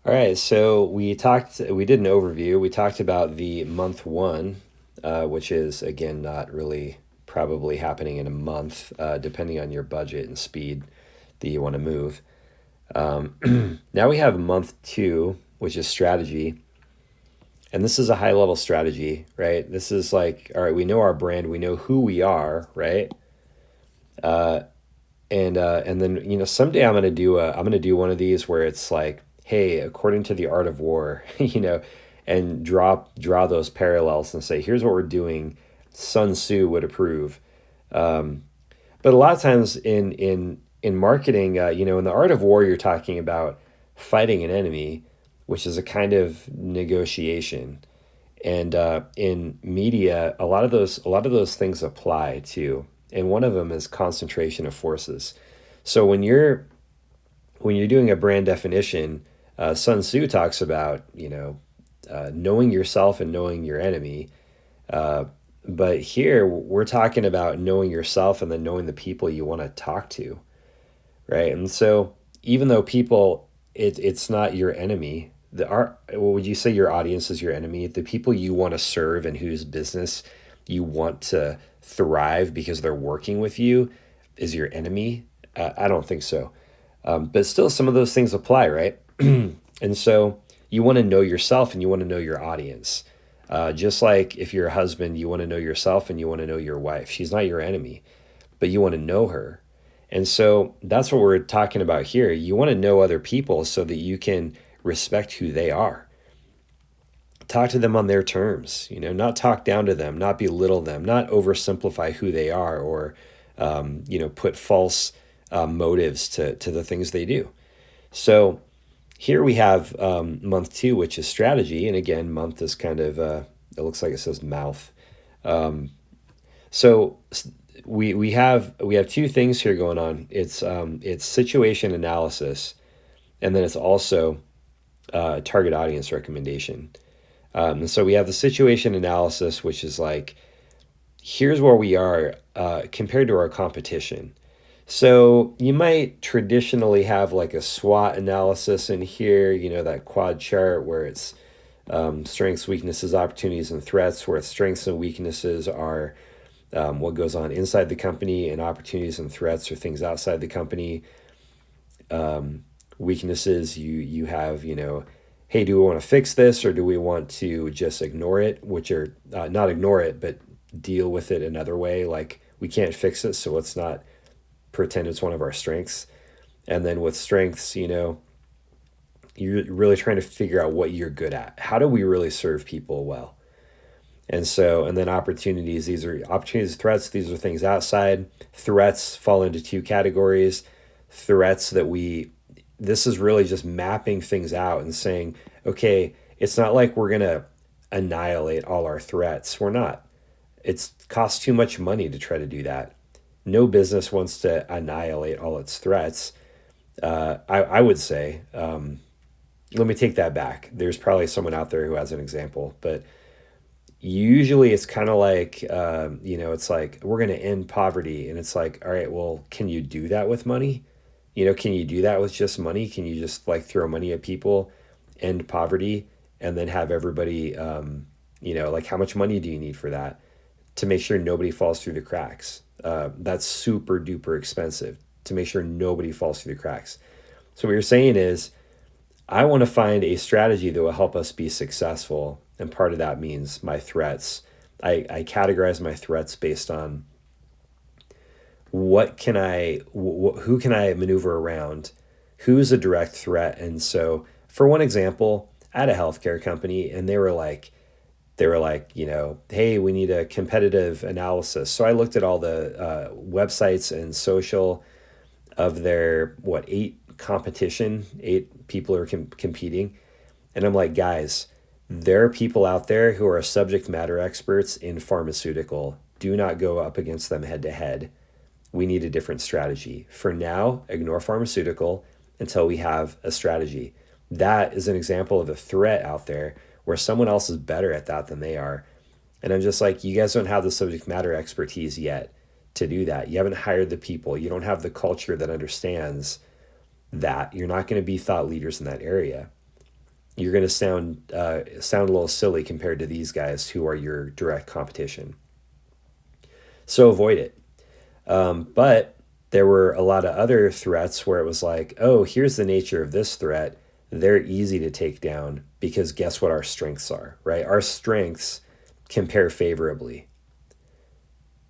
All right, so we did an overview. We talked about the month one, which is again not really probably happening in a month, depending on your budget and speed that you want to move. Now we have month two, which is strategy. And this is a high level strategy, right? This is like, all right, we know our brand, we know who we are, right? Uh, and then someday I'm gonna do one of these where it's like, hey, according to the art of war, and draw those parallels and say, here's what we're doing. Sun Tzu would approve. Um, but a lot of times in marketing, in the art of war, you're talking about fighting an enemy, which is a kind of negotiation. And in media, a lot of those things apply too. And one of them is concentration of forces. So when you're doing a brand definition, Sun Tzu talks about knowing yourself and knowing your enemy. Uh, but here we're talking about knowing yourself and then knowing the people you want to talk to, right? And so even though it's not your enemy. Would you say your audience is your enemy? The people you want to serve and whose business you want to thrive because they're working with you is your enemy? I don't think so. But still, some of those things apply, right? And so you want to know yourself and you want to know your audience. Just like if you're a husband, you want to know yourself and you want to know your wife. She's not your enemy, but you want to know her. And so that's what we're talking about here. You want to know other people so that you can respect who they are. Talk to them on their terms, not talk down to them, not belittle them, not oversimplify who they are or, put false motives to the things they do. So here we have month two, which is strategy. And again, month is kind of, it looks like it says mouth. Um, so we have two things here going on. It's situation analysis, and then it's also target audience recommendation. And so we have the situation analysis, which is like, here's where we are compared to our competition. So you might traditionally have like a SWOT analysis in here, that quad chart where it's strengths, weaknesses, opportunities, and threats, where strengths and weaknesses are what goes on inside the company, and opportunities and threats are things outside the company. Weaknesses, you have, hey, do we want to fix this or do we want to just ignore it? Which are not ignore it, but deal with it another way. Like we can't fix it, so let's not pretend it's one of our strengths. And then with strengths, you're really trying to figure out what you're good at. How do we really serve people well? And then opportunities, these are opportunities, threats, these are things outside. Threats fall into two categories. Threats that this is really just mapping things out and saying, okay, it's not like we're going to annihilate all our threats. We're not. It costs too much money to try to do that. No business wants to annihilate all its threats. I would say, let me take that back. There's probably someone out there who has an example, but usually it's kind of like it's like we're going to end poverty, and it's like, all right, well, can you do that with money? Can you do that with just money? Can you just like throw money at people, end poverty, and then have everybody like how much money do you need for that to make sure nobody falls through the cracks? That's super duper expensive to make sure nobody falls through the cracks. So what you're saying is, I want to find a strategy that will help us be successful. And part of that means my threats. I categorize my threats based on who can I maneuver around, who's a direct threat. And so for one example, I had a healthcare company and they were like, hey, we need a competitive analysis. So I looked at all the websites and social of their, eight people are competing. And I'm like, guys, there are people out there who are subject matter experts in pharmaceutical. Do not go up against them head to head. We need a different strategy. For now, ignore pharmaceutical until we have a strategy. That is an example of a threat out there where someone else is better at that than they are. And I'm just like, you guys don't have the subject matter expertise yet to do that. You haven't hired the people. You don't have the culture that understands that. You're not going to be thought leaders in that area. you're going to sound a little silly compared to these guys who are your direct competition. So avoid it. But there were a lot of other threats where it was like, oh, here's the nature of this threat. They're easy to take down because guess what our strengths are, right? Our strengths compare favorably.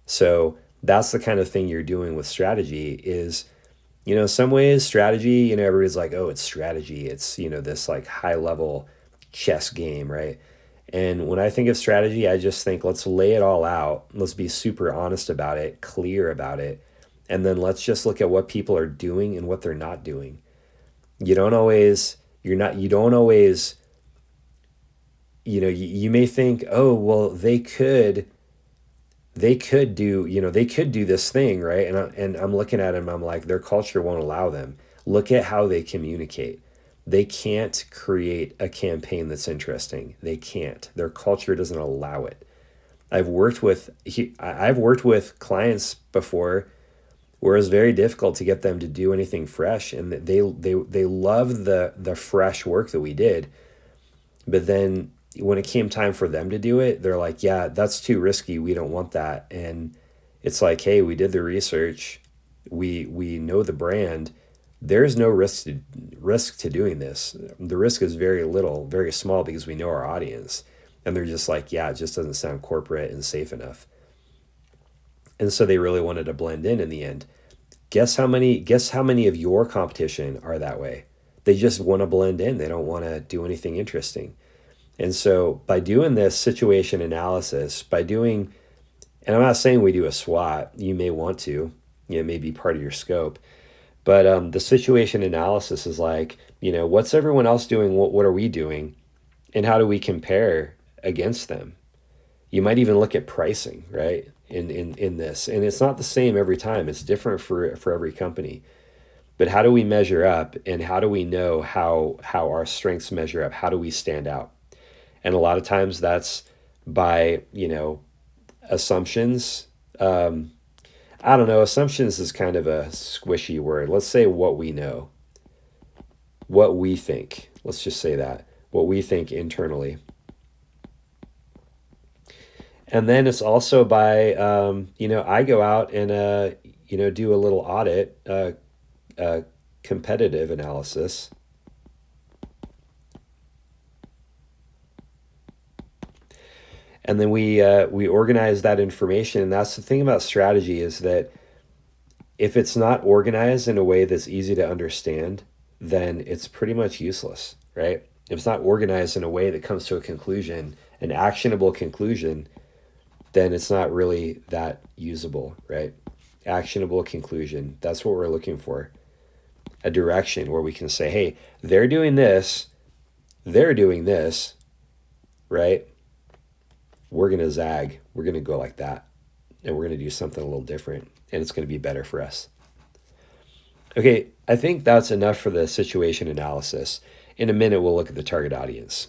So that's the kind of thing you're doing with strategy is, some ways strategy, everybody's like, oh, it's strategy. It's, this like high level chess game, right? And when I think of strategy, I just think let's lay it all out. Let's be super honest about it, clear about it. And then let's just look at what people are doing and what they're not doing. You don't always, you don't always, you may think, oh, well, they could do, they could do this thing, right? And I'm looking at them, I'm like, their culture won't allow them. Look at how they communicate. They can't create a campaign that's interesting. They can't. Their culture doesn't allow it. I've worked with clients before where it's very difficult to get them to do anything fresh, and they love the fresh work that we did, but then when it came time for them to do it, they're like, yeah, that's too risky. We don't want that. And it's like, hey, we did the research. We know the brand. There's no risk to doing this. The risk is very little, very small because we know our audience. And they're just like, yeah, it just doesn't sound corporate and safe enough. And so they really wanted to blend in the end. Guess how many of your competition are that way? They just want to blend in. They don't want to do anything interesting. And so by doing this situation analysis, and I'm not saying we do a SWOT, you may want to, it may be part of your scope, but the situation analysis is like, what's everyone else doing? What are we doing? And how do we compare against them? You might even look at pricing, right? In this. And it's not the same every time. It's different for every company. But how do we measure up, and how do we know how our strengths measure up? How do we stand out? And a lot of times that's by, assumptions. I don't know, assumptions is kind of a squishy word. Let's say what we know, what we think. Let's just say that, what we think internally. And then it's also by, I go out and, do a little audit, competitive analysis. And then we organize that information. And that's the thing about strategy, is that if it's not organized in a way that's easy to understand, then it's pretty much useless, right? If it's not organized in a way that comes to a conclusion, an actionable conclusion, then it's not really that usable, right? Actionable conclusion. That's what we're looking for. A direction where we can say, hey, they're doing this, right? We're going to zag. We're going to go like that. And we're going to do something a little different. And it's going to be better for us. Okay, I think that's enough for the situation analysis. In a minute, we'll look at the target audience.